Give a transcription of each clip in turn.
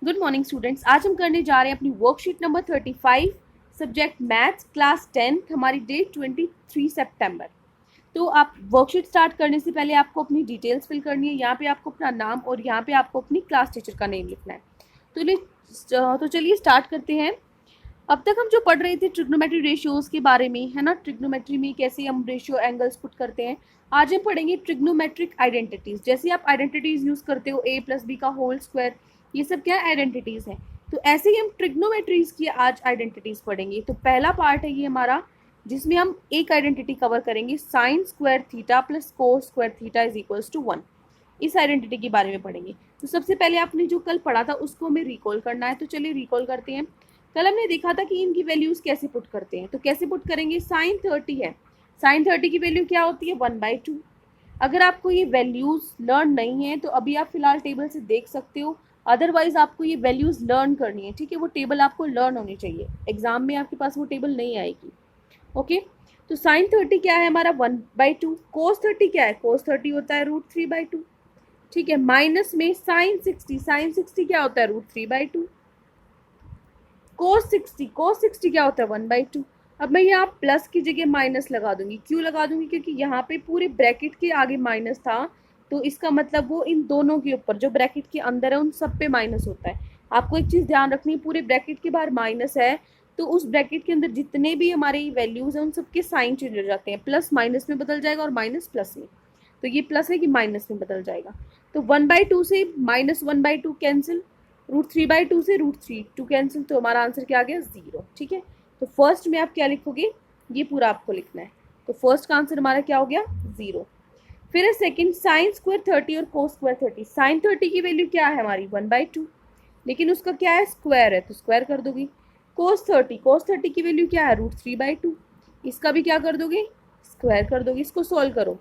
Good morning students. आज हम करने जा रहे हैं अपनी worksheet number 35 subject maths class 10th। हमारी डेट 23 सितंबर। तो आप वर्कशीट स्टार्ट करने से पहले आपको अपनी डिटेल्स फिल करनी है। यहाँ पे आपको अपना नाम और यहाँ पे आपको अपनी क्लास टीचर का नेम लिखना है। तो चलिए स्टार्ट करते हैं। अब तक हम जो पढ़ रहे थे ट्रिग्नोमेट्री रेशियोज के बारे में, है ना, ट्रिग्नोमेट्री में कैसे हम रेशियो एंगल्स पुट करते हैं। आज हम पढ़ेंगे ट्रिग्नोमेट्रिक आइडेंटिटीज। जैसे आप आइडेंटिटीज यूज करते हो a + b का होल स्क्वायर, ये सब क्या आइडेंटिटीज हैं। तो ऐसे ही हम ट्रिग्नोमेट्रीज की आज आइडेंटिटीज पढ़ेंगे। तो पहला पार्ट है ये हमारा, जिसमें हम एक आइडेंटिटी कवर करेंगे, sine square theta plus cos square theta is equals to 1। इस आइडेंटिटी के बारे में पढ़ेंगे। तो सबसे पहले आपने जो कल पढ़ा था उसको हमें रिकॉल करना है। तो चलिए रिकॉल करते हैं। कल हमने देखा था कि इनकी वैल्यूज कैसे पुट करते हैं। तो कैसे पुट करेंगे, साइन 30 है, साइन 30 की वैल्यू क्या होती है 1/2। अगर आपको ये वैल्यूज लर्न नहीं है तो अभी आप फिलहाल टेबल से देख सकते हो, अदरवाइज आपको ये वैल्यूज लर्न करनी है। ठीक है, वो टेबल आपको लर्न होनी चाहिए, एग्जाम में आपके पास वो टेबल नहीं आएगी। ओके, तो साइन 30 क्या है हमारा 1/2। कोस 30 क्या है, कोस 30 होता है √3/2। ठीक है, माइनस में साइन 60, साइन 60 क्या होता है √3/2। कोस 60 क्या होता है 1/2। अब मैं यहाँ प्लस की जगह माइनस लगा दूंगी। क्यों लगा दूंगी, क्योंकि यहाँ पे पूरे ब्रैकेट के आगे माइनस था, तो इसका मतलब वो इन दोनों के ऊपर जो ब्रैकेट के अंदर है उन सब पे माइनस होता है। आपको एक चीज़ ध्यान रखनी है, पूरे ब्रैकेट के बाहर माइनस है तो उस ब्रैकेट के अंदर जितने भी हमारे वैल्यूज हैं उन सबके साइन चेंज हो जाते हैं, प्लस माइनस में बदल जाएगा और माइनस प्लस में। तो ये प्लस है कि माइनस में बदल जाएगा। तो 1/2 से -1/2 कैंसिल, √3/2 से √3 कैंसिल, तो हमारा आंसर क्या आ गया 0। ठीक है, तो फर्स्ट में आप क्या लिखोगे, ये पूरा आपको लिखना है। तो फर्स्ट का आंसर हमारा क्या हो गया 0। फिर है सेकंड, साइन स्क्वायर 30 और कोस स्क्वायर 30। साइन 30 की वैल्यू क्या है हमारी 1/2, लेकिन उसका क्या है स्क्वायर है तो स्क्वायर कर दोगे। कोस 30 की वैल्यू क्या है √3/2, इसका भी क्या कर दोगे स्क्वायर कर दोगे। इसको सोल्व करो,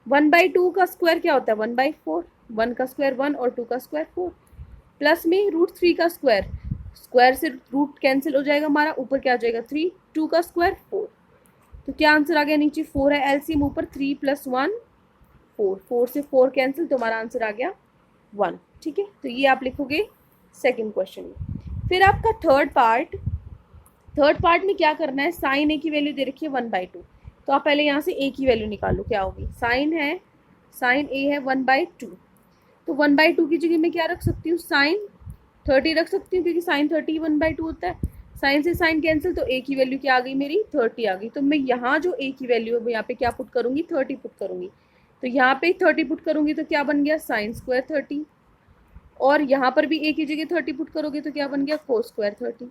1/2 का स्क्वायर क्या होता है 1/4, 1 का स्क्वायर 1 और 2 का स्क्वायर 4, प्लस में √3 का स्क्वायर, स्क्वायर से रूट कैंसिल हो जाएगा हमारा, ऊपर क्या आ जाएगा 3, 2 का स्क्वायर 4। तो क्या आंसर आ गया, नीचे 4 है, एलसीएम ऊपर 3 + 1 4, 4 से 4 कैंसिल, तो हमारा आंसर आ गया 1। ठीक है, तो ये आप लिखोगे सेकंड क्वेश्चन में। फिर आपका थर्ड पार्ट में क्या करना है, साइन ए की वैल्यू दे रखी है 1/2। तो आप पहले यहाँ से ए की वैल्यू निकालो, क्या होगी, साइन ए है 1/2। तो 1/2 की जगह मैं क्या रख सकती हूँ, साइन 30 रख सकती हूँ, क्योंकि साइन 30 1/2 होता है। साइन से साइन कैंसिल, तो ए की वैल्यू क्या आ गई मेरी 30 आ गई। तो मैं यहाँ जो ए की वैल्यू है यहाँ पे क्या पुट करूँगी 30 पुट करूँगी। तो यहाँ पे 30 पुट करूँगी तो क्या बन गया साइन स्क्वायर 30, और यहाँ पर भी ए की जगह 30 पुट करोगे तो क्या बन गया कोस स्क्वायर 30।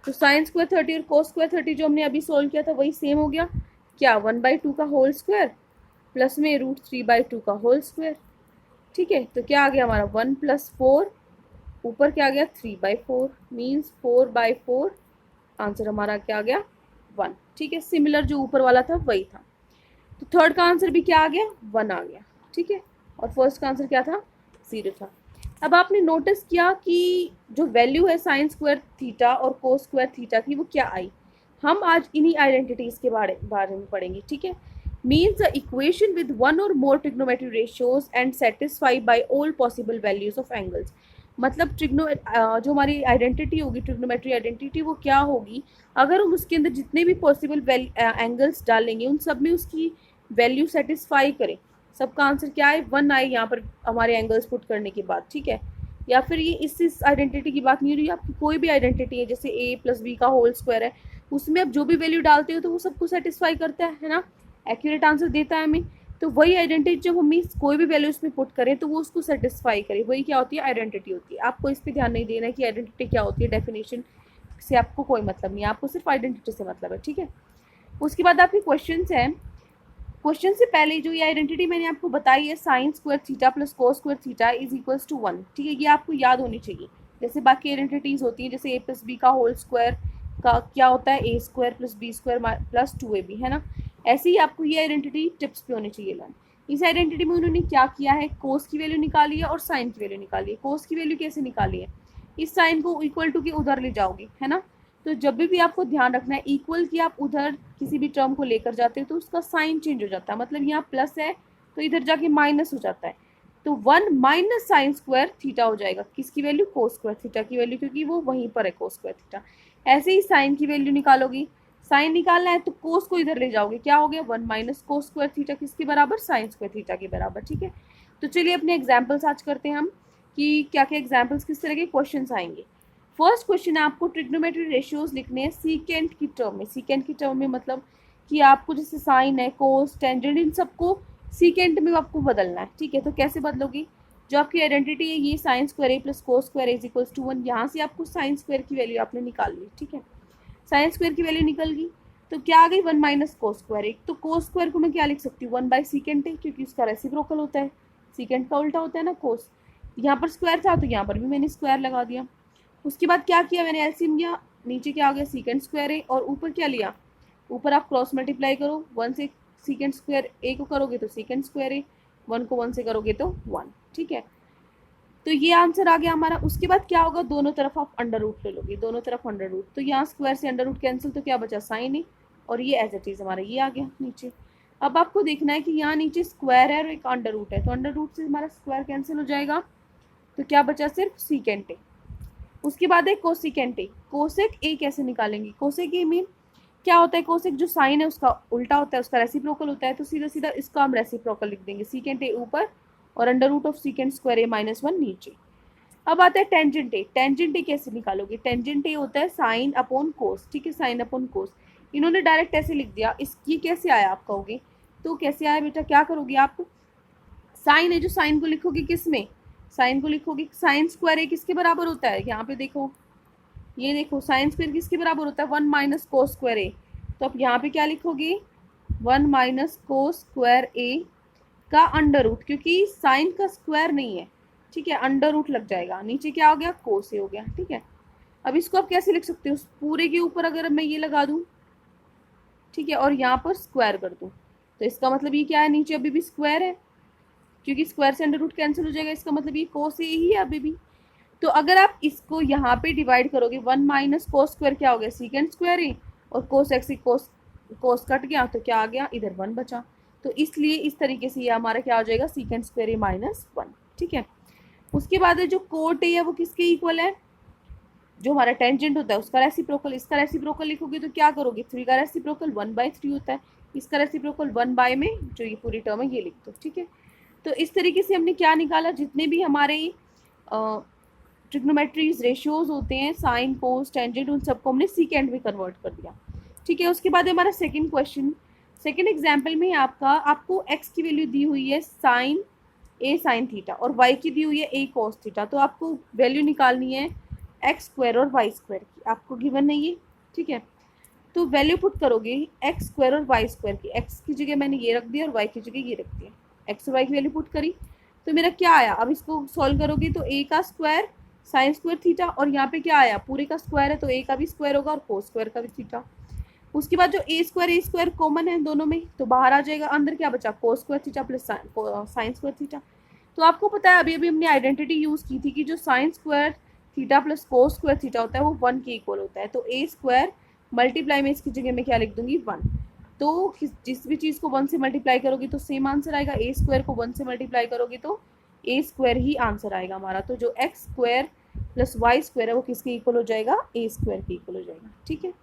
तो साइन स्क्वायर 30 और कोस स्क्वायर 30 जो हमने अभी सोल्व किया था वही सेम हो गया, क्या 1/2 का होल स्क्वायर प्लस में √3/2 का होल स्क्वायर। ठीक है, तो क्या आ गया हमारा 1 + 4, ऊपर क्या आ गया 3/4, मीन्स 4/4। आंसर हमारा क्या आ गया 1। ठीक है, सिमिलर जो ऊपर वाला था वही था। तो थर्ड का आंसर भी क्या आ गया 1 आ गया। ठीक है, और फर्स्ट का आंसर क्या था 0 था। अब आपने नोटिस किया कि जो वैल्यू है साइन स्क्वायर थीटा और कोस स्क्वायर थीटा की वो क्या आई। हम आज इन्हीं आइडेंटिटीज के बारे में पढ़ेंगे। ठीक है, means the equation with one और more trigonometry ratios and satisfy by all possible values of angles. मतलब जो हमारी आइडेंटिटी होगी ट्रिग्नोमेट्री आइडेंटिटी, वो क्या होगी, अगर हम उसके अंदर जितने भी पॉसिबल एंगल्स डालेंगे उन सब में उसकी वैल्यू सेटिस्फाई करें। सबका आंसर क्या है 1 आए यहाँ पर हमारे एंगल्स पुट करने के बाद। ठीक है, या फिर ये इस आइडेंटिटी की बात नहीं हो रही, आपकी कोई भी आइडेंटिटी है, जैसे a + b का होल स्क्वायर है, उसमें आप जो भी वैल्यू डालते हो तो वो सबको सेटिस्फाई करता है ना, एक्यूरेट आंसर देता है हमें। तो वही आइडेंटिटी जब हम कोई भी वैल्यू उसमें पुट करें तो वो उसको सेटिस्फाई करे, वही क्या होती है आइडेंटिटी होती है। आपको इस पर ध्यान नहीं देना है कि आइडेंटिटी क्या होती है, डेफिनेशन से आपको कोई मतलब नहीं है, आपको सिर्फ आइडेंटिटी से मतलब है। ठीक है, उसके बाद आपके क्वेश्चन हैं। क्वेश्चन से पहले जो ये आइडेंटिटी मैंने आपको बताई है, sine square theta plus cos square theta is equals to 1। ठीक है, ये आपको याद होनी चाहिए। जैसे बाकी आइडेंटिटीज होती हैं, जैसे a + b का होल स्क्वायर का क्या होता है a² + b² + 2ab, है ना। ऐसे ही आपको ये आइडेंटिटी टिप्स पे होनी चाहिए लर्न। इस आइडेंटिटी में उन्होंने क्या किया है, कोस की वैल्यू निकाली है और साइन की वैल्यू निकाली है। कोस की वैल्यू कैसे निकाली है, इस साइन को इक्वल टू के उधर ले जाओगे, है ना। तो जब भी आपको ध्यान रखना है, इक्वल की आप उधर किसी भी टर्म को लेकर जाते हो तो उसका साइन चेंज हो जाता है। मतलब यहाँ प्लस है तो इधर जाके माइनस हो जाता है। तो 1 माइनस साइन स्क्वायर थीटा हो जाएगा, किसकी वैल्यू, कोस स्क्वायर थीटा की वैल्यू, क्योंकि वो वहीं पर है कोस स्क्वायर थीटा। ऐसे ही साइन की वैल्यू निकालोगी, साइन निकालना है तो कोस को इधर ले जाओगे, क्या हो गया 1 माइनस कोस स्क्वायर थीटा, किसके बराबर, साइन स्क्वायर थीटा के बराबर। ठीक है, तो चलिए अपने एग्जाम्पल्स आज करते हैं हम कि क्या क्या एग्जाम्पल्स, किस तरह के क्वेश्चन आएंगे। फर्स्ट क्वेश्चन है, आपको ट्रिग्नोमेट्री रेशियोज लिखने हैं सीकेंट की टर्म में। सीकेंट की टर्म में मतलब कि आपको जैसे साइन है, कोस, टेंजेंट, इन सबको सीकेंट में आपको बदलना है। ठीक है, तो कैसे बदलोगी, जो आपकी आइडेंटिटी है ये sine square A plus cos square is equals to 1, यहाँ से आपको साइन स्क्वायर की वैल्यू आपने निकाल ली। ठीक है, साइन स्क्वायर की वैल्यू निकल गई तो क्या आ गई 1 माइनस कोस स्क्वायर। एक तो कोस स्क्वायर को मैं क्या लिख सकती हूँ, 1 बाई सीकेंट है, क्योंकि उसका रेसिप्रोकल होता है, सीकेंट का उल्टा होता है ना कोस। यहाँ पर स्क्वायर था तो यहाँ पर भी मैंने स्क्वायर लगा दिया। उसके बाद क्या किया मैंने, एलसीएम लिया, नीचे क्या आ गया सीकेंट स्क्वायर है, और ऊपर क्या लिया, ऊपर आप क्रॉस मल्टीप्लाई करो, 1 से सीकेंट स्क्वायर ए को करोगे तो सीकेंट स्क्वायर ए, 1 को 1 से करोगे तो 1। ठीक है, तो ये आंसर आ गया हमारा। उसके बाद क्या होगा, दोनों तरफ आप अंडर रूट ले लोगे, दोनों तरफ अंडर रूट, तो यहाँ स्क्वायर से अंडर रूट कैंसिल, तो क्या बचा साइन ए, और ये एज इट इज हमारा ये आ गया नीचे। अब आपको देखना है कि यहाँ नीचे स्क्वायर है और एक अंडर रूट है, तो अंडर रूट से हमारा स्क्वायर कैंसिल हो जाएगा, तो क्या बचा सिर्फ सीकेंट ए। उसके बाद है कोसिकेंट ए। कोसेक ए कैसे निकालेंगे, कोसेक ए मीन क्या होता है, कोसेक जो साइन है उसका उल्टा होता है, उसका रेसिप्रोकल होता है, तो सीधा सीधा इसका हम रेसिप्रोकल लिख देंगे, सीकेंट ए ऊपर और under root of secant square A minus 1 नीचे। अब आता है टेंजेंट ए। टेंजेंट ए कैसे निकालोगे, टेंजेंट ए होता है साइन अपॉन कोस। ठीक है, साइन अपॉन कोस, इन्होंने डायरेक्ट ऐसे लिख दिया, इस ये कैसे आया आप कहोगे, तो कैसे आया बेटा, क्या करोगे आप, साइन है जो साइन को लिखोगे किस में, साइन को लिखोगे साइन स्क्वायर ए किसके बराबर होता है, यहाँ पे देखो, ये देखो साइन स्क्वायर किसके बराबर होता है, 1 माइनस कोस स्क्वायर ए, तो आप यहाँ पे क्या लिखोगे 1 माइनस कोस स्क्वायर ए का अंडर रूट, क्योंकि साइन का स्क्वायर नहीं है। ठीक है, अंडर रूट लग जाएगा, नीचे क्या हो गया कोस ए हो गया। ठीक है, अब इसको आप कैसे लिख सकते हो, पूरे के ऊपर अगर मैं ये लगा दूं, ठीक है, और यहाँ पर स्क्वायर कर दूं, तो इसका मतलब ये क्या है, नीचे अभी भी स्क्वायर है, क्योंकि स्क्वायर से अंडर रूट कैंसिल हो जाएगा, इसका मतलब ये कोस ए ही है अभी भी। तो अगर आप इसको यहाँ पे डिवाइड करोगे, 1 माइनस कोस स्क्वायर क्या हो गया सीकेंट स्क्वायर ए, और कोस एक्स कोस कट गया तो क्या आ गया, इधर 1 बचा, तो इसलिए इस तरीके से ये हमारा क्या हो जाएगा सीकेंट स्क्वायर ए माइनस 1। ठीक है, उसके बाद है जो कोट ए है वो किसके इक्वल है, जो हमारा टेंजेंट होता है उसका रेसिप्रोकल। इसका रेसिप्रोकल लिखोगे तो क्या करोगे, 3 का रेसिप्रोकल 1/3 होता है, इसका रेसिप्रोकल 1 में जो ये पूरी टर्म है ये लिख दो। ठीक है, तो इस तरीके से हमने क्या निकाला, जितने भी हमारे ट्रिग्नोमेट्रीज रेशियोज होते हैं, साइन कोस टेंजेंट, उन सबको हमने सीकेंट में कन्वर्ट कर दिया। ठीक है, उसके बाद हमारा सेकंड क्वेश्चन, सेकंड एग्जांपल में आपको x की वैल्यू दी हुई है साइन ए साइन थीटा और y की दी हुई है a कॉस थीटा, तो आपको वैल्यू निकालनी है एक्स स्क्वायर और वाई स्क्वायर की, आपको गिवन नहीं है। ठीक है, तो वैल्यू पुट करोगे एक्स स्क्वायर और वाई स्क्वायर की, एक्स की जगह मैंने ये रख दिया और वाई की जगह ये रख दिया, एक्स और वाई की वैल्यू पुट करी तो मेरा क्या आया, अब इसको सॉल्व करोगे तो ए का स्क्वायर साइन स्क्वायर थीटा, और यहाँ पे क्या आया पूरे का स्क्वायर है तो ए का भी स्क्वायर होगा और कोस स्क्वायर का भी थीटा। उसके बाद जो ए स्क्वायर कॉमन है दोनों में तो बाहर आ जाएगा, अंदर क्या बचा कोस square theta plus sine square theta. तो आपको पता है अभी अभी हमने आइडेंटिटी यूज़ की थी कि जो sign square theta plus cos square theta होता है वो 1 के इक्वल होता है, तो ए स्क्वायर मल्टीप्लाई में इसकी जगह में क्या लिख दूंगी 1, तो जिस भी चीज़ को 1 से मल्टीप्लाई करोगे तो सेम आंसर आएगा, ए स्क्वायर को 1 से मल्टीप्लाई करोगे तो ए स्क्वायर ही आंसर आएगा हमारा, तो जो x square plus y square है वो किसके इक्वल हो जाएगा, ए स्क्वायर के इक्वल हो जाएगा। ठीक है,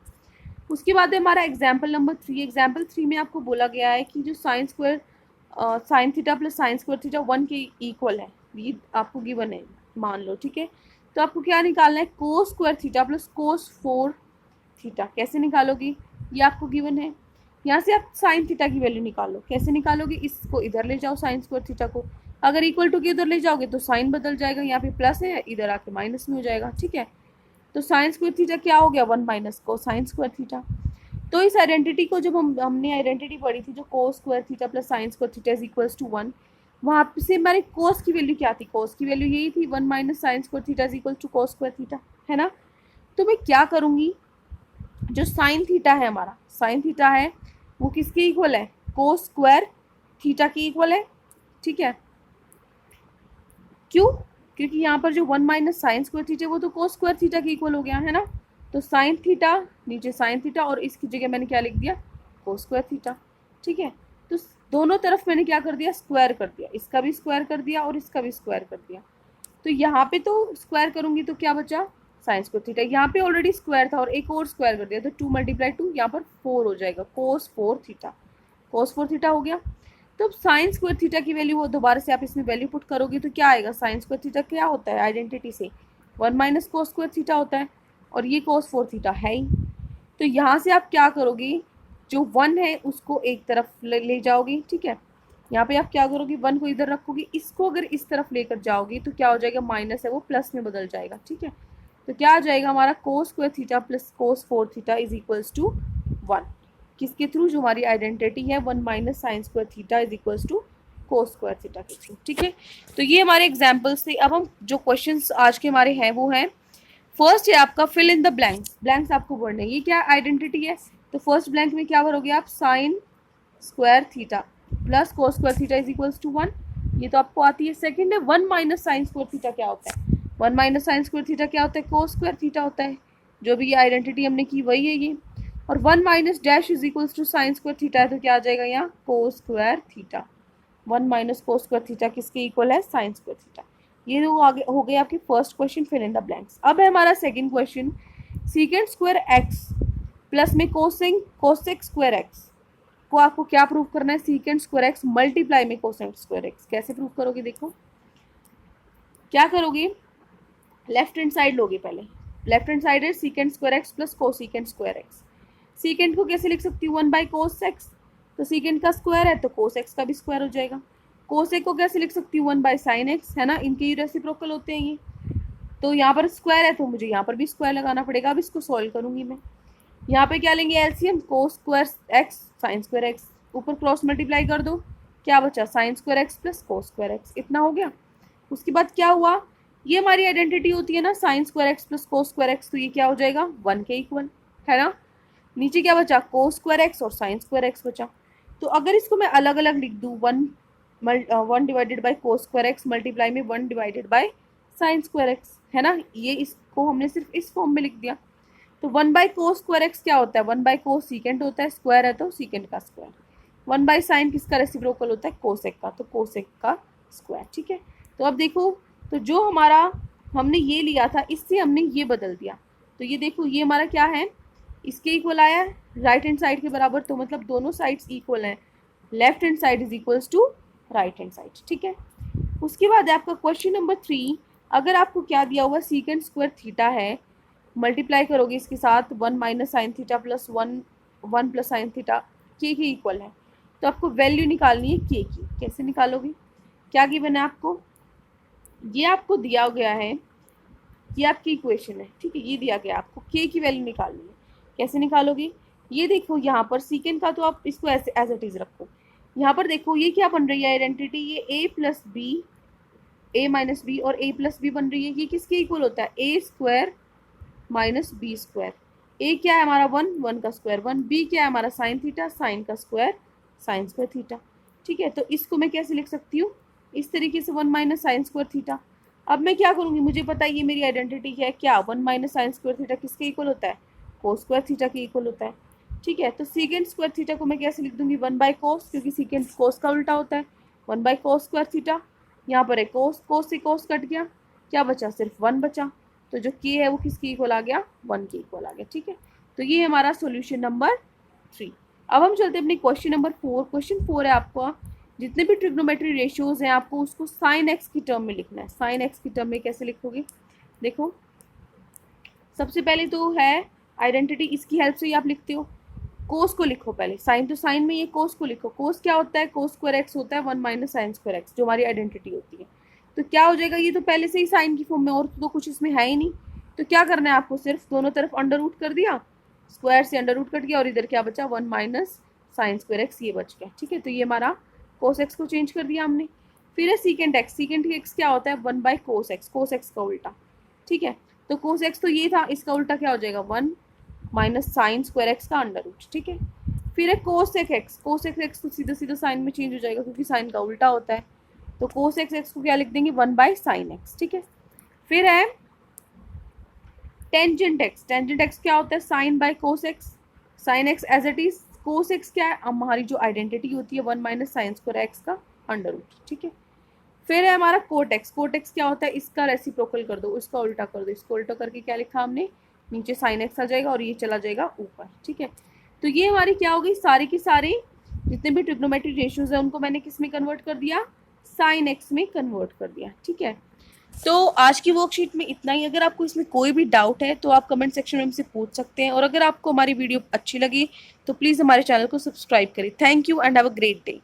उसके बाद है हमारा एग्जाम्पल नंबर 3। एग्जाम्पल 3 में आपको बोला गया है कि जो sine square sine theta plus sine square theta 1 के इक्वल है, ये आपको गिवन है मान लो। ठीक है, तो आपको क्या निकालना है कोस square theta plus cos 4 theta, कैसे निकालोगे ये आपको गिवन है। यहाँ से आप साइन थीटा की वैल्यू निकालो, कैसे निकालोगे, इसको इधर ले जाओ साइन स्क्वायर थीटा को, अगर इक्वल टू के इधर ले जाओगे तो साइन बदल जाएगा, यहाँ पे प्लस है इधर आके माइनस में हो जाएगा। ठीक है, तो साइन स्क्वायर थीटा क्या हो गया 1 माइनस को साइन स्क्वायर थीटा। तो इस आइडेंटिटी को जब हमने आइडेंटिटी पढ़ी थी जो cos square theta plus sine square theta is equals to 1, वहाँ से हमारे कोस की वैल्यू क्या थी, कोस की वैल्यू यही थी 1 minus sine square theta is equal to cos square theta, है ना। तो मैं क्या करूँगी, जो साइन थीटा है हमारा साइन थीटा है वो किसके इक्वल है, कोस स्क्वायर थीटा की इक्वल है। ठीक है, क्यों, क्योंकि यहाँ पर जो 1 माइनस साइन स्क्वायर थीटा वो तो कोस स्क्वायर थीटा के इक्वल हो गया है ना, तो साइन थीटा नीचे साइन थीटा और इसकी जगह मैंने क्या लिख दिया कोस स्क्वायर थीटा। ठीक है, तो दोनों तरफ मैंने क्या कर दिया, स्क्वायर कर दिया, इसका भी स्क्वायर कर दिया और इसका भी स्क्वायर कर दिया। तो यहाँ पे तो स्क्वायर करूंगी तो क्या बचा, साइन स्क्वायर थीटा। यहाँ पे ऑलरेडी स्क्वायर था और एक और स्क्वायर कर दिया, तो 2 × 2 यहाँ पर 4 हो जाएगा, कोस 4 थीटा। कोस 4 थीटा हो गया। तो साइन स्क्वायर थीटा की वैल्यू वो दोबारा से आप इसमें वैल्यू पुट करोगे तो क्या आएगा, साइन स्क्वायर थीटा क्या होता है आइडेंटिटी से, 1 - कोस स्क्वायर थीटा होता है, और ये कोस 4 थीटा है ही। तो यहाँ से आप क्या करोगे, जो 1 है उसको एक तरफ ले जाओगे, ठीक है। यहाँ पे आप क्या करोगे, 1 को इधर रखोगे, इसको अगर इस तरफ लेकर जाओगे तो क्या हो जाएगा, माइनस है वो प्लस में बदल जाएगा, ठीक है। तो क्या आ जाएगा हमारा, cos square theta plus cos 4 theta is equals to 1। किसके थ्रू, जो हमारी आइडेंटिटी है 1 - sine square theta is equals to cos square theta के थ्रू, ठीक है। तो ये हमारे एग्जाम्पल्स थे। अब हम जो क्वेश्चंस आज के हमारे हैं वो हैं, फर्स्ट है आपका fill in the blanks. Blanks आपको भरने, ये क्या आइडेंटिटी है, तो फर्स्ट ब्लैंक में क्या भरोगे आप, sine square theta plus cos square theta is equals to 1, ये तो आपको आती है। सेकंड है 1 - साइन स्क्वायर थीटा क्या होता है, 1 - साइन स्क्वायर थीटा क्या होता है, कोस स्क्वायर थीटा होता है, जो भी ये आइडेंटिटी हमने की वही है ये। और 1 - dash is equals to sine square theta है, तो क्या आ जाएगा यहाँ, cos square theta. 1 - cos square theta किसके इक्वल है, साइन स्क्वायर थीटा। ये तो आगे हो गए आपके first question, fill in the blanks. अब है हमारा second question, secant square x plus में कोसेक स्क्वायर एक्स को आपको क्या प्रूव करना है, सीकेंट स्क्वायर एक्स मल्टीप्लाई में कोसेक स्क्वायर एक्स। कैसे प्रूव करोगे, देखो क्या करोगे, लेफ्ट हैंड साइड लोगे पहले, लेफ्ट हैंड साइड है secant square x plus cosecant square x. Secant को कैसे लिख सकती हूँ, 1/cos x, तो सीकेंट का स्क्वायर है तो कोस एक्स का भी स्क्वायर हो जाएगा। कोसेक को कैसे लिख सकती हूँ, 1/sin x, है ना, इनके ही रेसिप्रोकल होते हैं ये। तो यहाँ पर स्क्वायर है तो मुझे यहाँ पर भी स्क्वायर लगाना पड़ेगा। अब इसको सॉल्व करूंगी मैं, यहाँ पे क्या लेंगे LCM, cos square x sign square x, ऊपर क्रॉस मल्टीप्लाई कर दो, क्या बचा, sign square x plus cos square x, इतना हो गया। उसके बाद क्या हुआ, ये हमारी आइडेंटिटी होती है ना, sign square x plus cos square x, तो ये क्या हो जाएगा, 1 के इक्वल, है ना। नीचे क्या बचा, कोस स्क्वायर एक्स और साइन स्क्वायर एक्स बचा। तो अगर इसको मैं अलग अलग लिख दूँ, 1 divided by cos square x multiply में 1 divided by sine square x, है ना, ये इसको हमने सिर्फ इस फॉर्म में लिख दिया। तो 1/cos स्क्वायर एक्स क्या होता है, 1/cos सीकेंट होता है, स्क्वायर है तो सीकेंट का स्क्वायर। 1/sin किसका रेसिप्रोकल होता है, कोसेक का, तो कोसेक का स्क्वायर, ठीक है। तो अब देखो, तो जो हमारा हमने ये लिया था इससे हमने ये बदल दिया, तो ये देखो ये हमारा क्या है, इसके इक्वल आया है राइट हैंड साइड के बराबर, तो मतलब दोनों साइड्स इक्वल हैं, left hand side is equals to right hand side, ठीक है। उसके बाद है आपका क्वेश्चन नंबर 3, अगर आपको क्या दिया हुआ, सीकेंट स्क्वायर थीटा है, मल्टीप्लाई करोगे इसके साथ 1 - sine theta plus 1 + sine theta के इक्वल है, तो आपको वैल्यू निकालनी है के की। कैसे निकालोगे, क्या गिवन है आपको, ये आपको दिया गया है, ये आपकी इक्वेशन है, ठीक है, ये दिया गया आपको, के की वैल्यू निकालनी है। कैसे निकालोगे, ये देखो यहाँ पर सीकेंट का तो आप इसको ऐसे एज इट इज रखो, यहाँ पर देखो ये क्या बन रही है आइडेंटिटी, ये a + b, a - b और a + b बन रही है, ये किसके इक्वल होता है, a² - b²। a क्या है हमारा 1 का स्क्वायर 1, b क्या है हमारा साइन थीटा, साइन का स्क्वायर साइन स्क्वायर थीटा, ठीक है। तो इसको मैं कैसे लिख सकती हूँ, इस तरीके से 1 - साइन स्क्वायर थीटा। अब मैं क्या करूँगी, मुझे पता है ये मेरी आइडेंटिटी है क्या, 1 - साइन स्क्वायर थीटा किसके इक्वल होता है, कोस स्क्वायर थीटा के इक्वल होता है, ठीक है। तो सीकेंट स्क्वायर थीटा को मैं कैसे लिख दूंगी, 1/cos, क्योंकि सीकेंट कोस का उल्टा होता है, 1/cos स्क्वायर थीटा। यहाँ पर है कोस, कोस से कोस कट गया, क्या बचा, सिर्फ 1 बचा, तो जो के है वो किसके इक्वल आ गया, 1 के इक्वल आ गया, ठीक है। तो ये हमारा सॉल्यूशन नंबर 3। अब हम चलते हैं अपने क्वेश्चन नंबर 4। क्वेश्चन 4 है आपका, जितने भी ट्रिग्नोमेट्री रेशियोज हैं आपको उसको साइन एक्स की टर्म में लिखना है। साइन एक्स की टर्म में कैसे लिखोगे, देखो सबसे पहले तो है आइडेंटिटी, इसकी हेल्प से ही आप लिखते हो, कोस को लिखो पहले, साइन तो साइन में, ये कोस को लिखो, कोस क्या होता है, कोस स्क्वायर एक्स होता है 1 - साइन स्क्वायर एक्स, जो हमारी आइडेंटिटी होती है। तो क्या हो जाएगा, ये तो पहले से ही साइन की फॉर्म में, और तो कुछ इसमें है ही नहीं, तो क्या करना है आपको, सिर्फ दोनों तरफ अंडर रूट कर दिया, स्क्वायर से अंडर रूट कट गया और इधर क्या बचा, 1 - साइन स्क्वायर एक्स, ये बच गया, ठीक है। तो ये हमारा कोस एक्स को चेंज कर दिया हमने। फिर है सीकेंट एक्स, सीकेंट एक्स क्या होता है, 1/cos एक्स, कोस एक्स का उल्टा, ठीक है। तो कोस एक्स तो ये था, इसका उल्टा क्या हो जाएगा, 1 - साइन स्क्वायर एक्स का अंडर रूट, ठीक है। फिर है कोसेक एक्स, कोसेक एक्स तो सीधा सीधा साइन में चेंज हो जाएगा क्योंकि साइन का उल्टा होता है, तो कोसेक एक्स को क्या लिख देंगे, 1/sin एक्स, ठीक है। फिर है टेंजेंट एक्स, टेंजेंट एक्स क्या होता है, sine by cos x, sine x as it is cos x क्या है, हमारी जो आइडेंटिटी होती है 1 माइनस साइन स्क्वायर एक्स का अंडर रूट, ठीक है। फिर है हमारा कोट एक्स। कोट एक्स क्या होता है, इसका रेसिप्रोकल कर दो, इसका उल्टा कर दो, इसको उल्टा करके क्या लिखा हमने, नीचे साइन एक्स आ जाएगा और ये चला जाएगा ऊपर, ठीक है। तो ये हमारी क्या हो गई, सारी की सारी जितने भी ट्रिग्नोमेट्रिक रेशियोज है उनको मैंने किस में कन्वर्ट कर दिया, साइन एक्स में कन्वर्ट कर दिया, ठीक है। तो आज की वर्कशीट में इतना ही। अगर आपको इसमें कोई भी डाउट है तो आप कमेंट सेक्शन में हमसे पूछ सकते हैं, और अगर आपको हमारी वीडियो अच्छी लगी तो प्लीज़ हमारे चैनल को सब्सक्राइब करें। Thank you and have a great day.